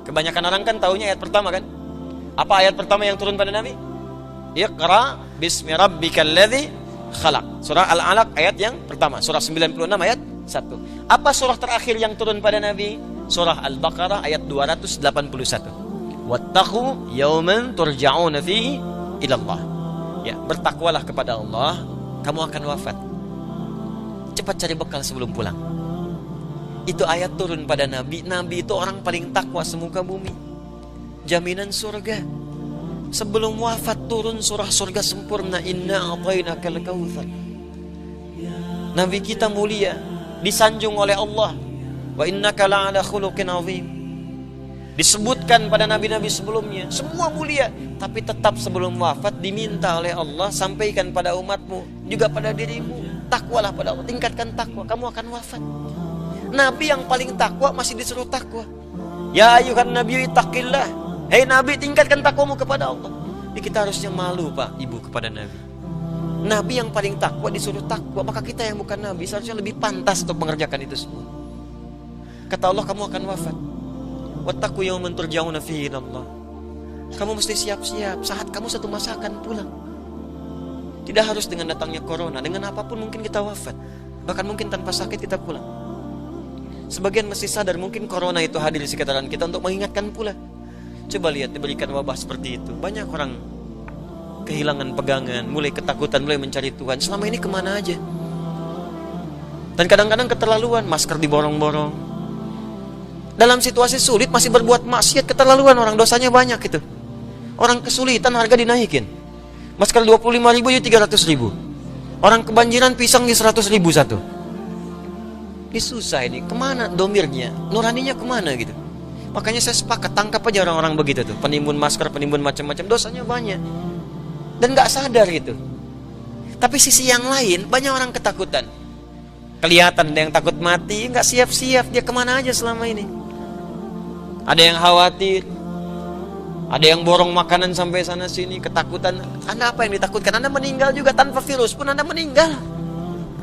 Kebanyakan orang kan taunya ayat pertama kan. Apa ayat pertama yang turun pada Nabi? Iqra bismi rabbikal ladzi khalaq. Surah Al-Alaq ayat yang pertama. Surah 96 ayat 1. Apa surah terakhir yang turun pada Nabi? Surah Al-Baqarah ayat 281. Wattaqu yawman turja'una fihi ila Allah. Ya, bertakwalah kepada Allah, kamu akan wafat. Cepat cari bekal sebelum pulang. Itu ayat turun pada Nabi. Nabi itu orang paling takwa semuka bumi. Jaminan surga. Sebelum wafat turun surah surga sempurna. Inna a'tainakal kautsar. Nabi kita mulia, disanjung oleh Allah. Wa innaka la'ala khuluqin 'azim. Disebutkan pada nabi-nabi sebelumnya, semua mulia, tapi tetap sebelum wafat diminta oleh Allah, sampaikan pada umatmu, juga pada dirimu, takwalah pada Allah, tingkatkan takwa, kamu akan wafat. Nabi yang paling takwa masih disuruh takwa. Ya ayuhan nabiyyu ittaqillah. Hei Nabi, tingkatkan takwamu kepada Allah. Jadi kita harusnya malu Pak, Ibu, kepada Nabi. Nabi yang paling takwa disuruh takwa, maka kita yang bukan Nabi seharusnya lebih pantas untuk mengerjakan itu semua. Kata Allah, kamu akan wafat. Wattaqu yawman turja'una fihi ila Allah. Kamu mesti siap-siap, saat kamu satu masa akan pulang. Tidak harus dengan datangnya corona, dengan apapun mungkin kita wafat. Bahkan mungkin tanpa sakit kita pulang. Sebagian mesti sadar mungkin corona itu hadir di sekitaran kita untuk mengingatkan pula. Coba lihat, diberikan wabah seperti itu, banyak orang kehilangan pegangan, mulai ketakutan, mulai mencari Tuhan. Selama ini kemana aja? Dan kadang-kadang keterlaluan, masker diborong-borong. Dalam situasi sulit masih berbuat maksiat, keterlaluan orang, dosanya banyak itu. Orang kesulitan harga dinaikin. Masker 25.000 jadi 300.000. Orang kebanjiran pisang di 100.000 satu. Ini susah ini, kemana domirnya, nuraninya kemana gitu. Makanya saya sepakat, tangkap aja orang-orang begitu tuh, penimbun masker, penimbun macam-macam, dosanya banyak. Dan gak sadar gitu. Tapi sisi yang lain, banyak orang ketakutan. Kelihatan ada yang takut mati, gak siap-siap, dia kemana aja selama ini. Ada yang khawatir, ada yang borong makanan sampai sana sini, ketakutan. Anda apa yang ditakutkan? Anda meninggal juga tanpa virus pun Anda meninggal.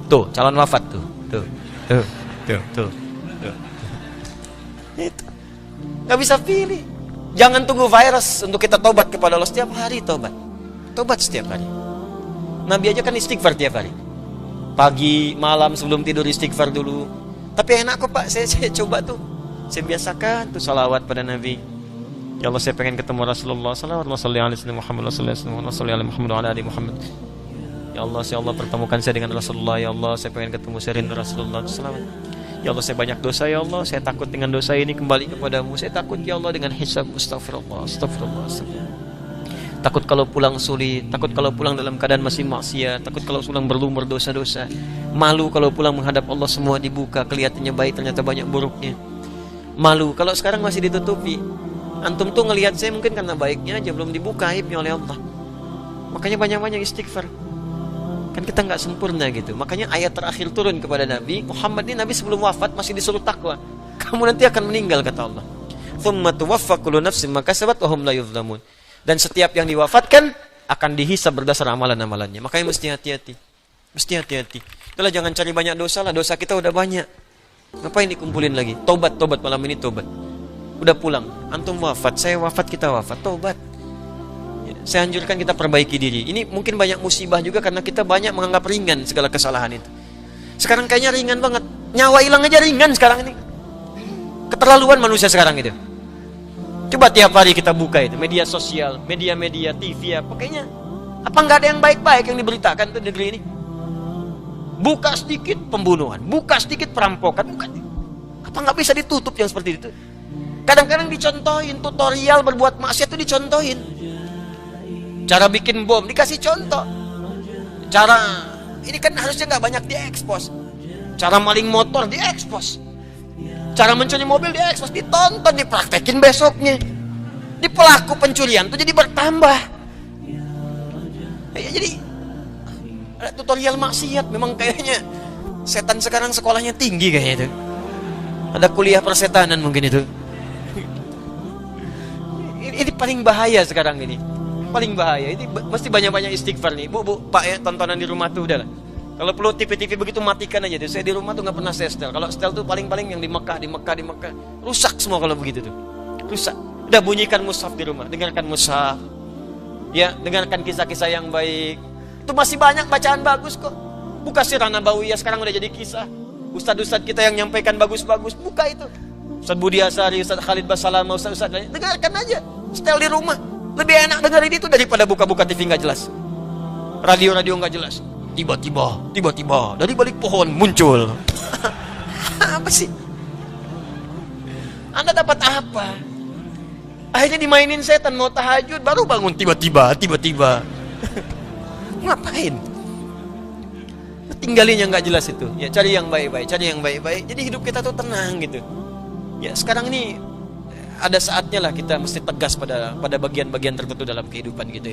Tuh, calon wafat tuh. Tuh. Itu nggak bisa pilih. Jangan tunggu virus untuk kita tobat kepada Allah. Setiap hari tobat setiap hari. Nabi aja kan istighfar tiap hari, pagi malam sebelum tidur istighfar dulu. Tapi enak kok Pak, saya coba tuh, saya biasakan tuh salawat pada Nabi. Ya Allah, saya pengen ketemu Rasulullah sallallahu alaihi wasallam, Muhammad sallallahu alaihi Muhammad. Ya Allah, pertemukan saya dengan Rasulullah. Ya Allah, saya pengen ketemu, saya rindu Rasulullah. Selamat. Ya Allah, saya banyak dosa. Ya Allah, saya takut dengan dosa ini kembali kepadamu. Saya takut ya Allah dengan hisab. Astagfirullah. Takut kalau pulang sulit. Takut kalau pulang dalam keadaan masih maksiat. Takut kalau pulang berlumur dosa-dosa. Malu kalau pulang menghadap Allah semua dibuka, kelihatannya baik ternyata banyak buruknya. Malu kalau sekarang masih ditutupi. Antum tuh ngelihat saya mungkin karena baiknya aja, belum dibuka aibnya oleh Allah. Makanya banyak-banyak istighfar. Kan kita nggak sempurna gitu. Makanya ayat terakhir turun kepada Nabi Muhammad ini, Nabi sebelum wafat masih disuruh takwa. Kamu nanti akan meninggal, kata Allah. Tsumma tuwaffa kullu nafsin ma kasabat wa hum la yuzlamun. Dan setiap yang diwafatkan akan dihisab berdasar amalan-amalannya. Makanya mesti hati-hati. Mesti hati-hati. Itulah, jangan cari banyak dosa lah. Dosa kita udah banyak. Ngapain dikumpulin lagi? Tobat malam ini tobat. Udah pulang. Antum wafat, saya wafat, kita wafat. Tobat. Saya anjurkan kita perbaiki diri. Ini mungkin banyak musibah juga karena kita banyak menganggap ringan segala kesalahan itu. Sekarang kayaknya ringan banget. Nyawa hilang aja ringan sekarang ini. Keterlaluan manusia sekarang itu. Coba tiap hari kita buka itu, media sosial, media-media, TV, pokoknya apa nggak ada yang baik-baik yang diberitakan tuh di negeri ini? Buka sedikit pembunuhan, buka sedikit perampokan, buka. Apa nggak bisa ditutup yang seperti itu? Kadang-kadang dicontohin, tutorial berbuat maksiat itu dicontohin. Cara bikin bom dikasih contoh. Cara ini kan harusnya nggak banyak diekspos. Cara maling motor diekspos. Cara mencuri mobil diekspos, ditonton, dipraktekin besoknya. Di pelaku pencurian tuh jadi bertambah. Ya, jadi ada tutorial maksiat. Memang kayaknya setan sekarang sekolahnya tinggi kayaknya itu. Ada kuliah persetanan mungkin itu. Ini paling bahaya sekarang ini. Paling bahaya. Ini mesti banyak-banyak istighfar nih. Bu, Pak ya, tontonan di rumah tuh udahlah. Kalau perlu TV begitu matikan aja tuh. Saya di rumah tuh nggak pernah saya setel. Kalau setel tuh paling-paling yang di Mekah. Rusak semua kalau begitu tuh. rusak. Udah bunyikan mushaf di rumah, dengarkan mushaf. Ya, dengarkan kisah-kisah yang baik. Itu masih banyak bacaan bagus kok. Buka Sirah Nabawiyah, sekarang udah jadi kisah. Ustadz-ustadz kita yang nyampaikan bagus-bagus, buka itu. Ustadz Budi Asari, Ustadz Khalid Basalamah, Ustadz lain, dengarkan aja. Setel di rumah. Lebih enak dengerin itu daripada buka-buka TV nggak jelas. Radio-radio nggak jelas. Tiba-tiba dari balik pohon muncul. Apa sih? Anda dapat apa? Akhirnya dimainin setan, mau tahajud baru bangun tiba-tiba. Ngapain? Tinggalinya nggak jelas itu. Ya cari yang baik-baik. Jadi hidup kita tuh tenang gitu. Ya sekarang ini ada saatnya lah kita mesti tegas pada bagian-bagian tertentu dalam kehidupan gitu.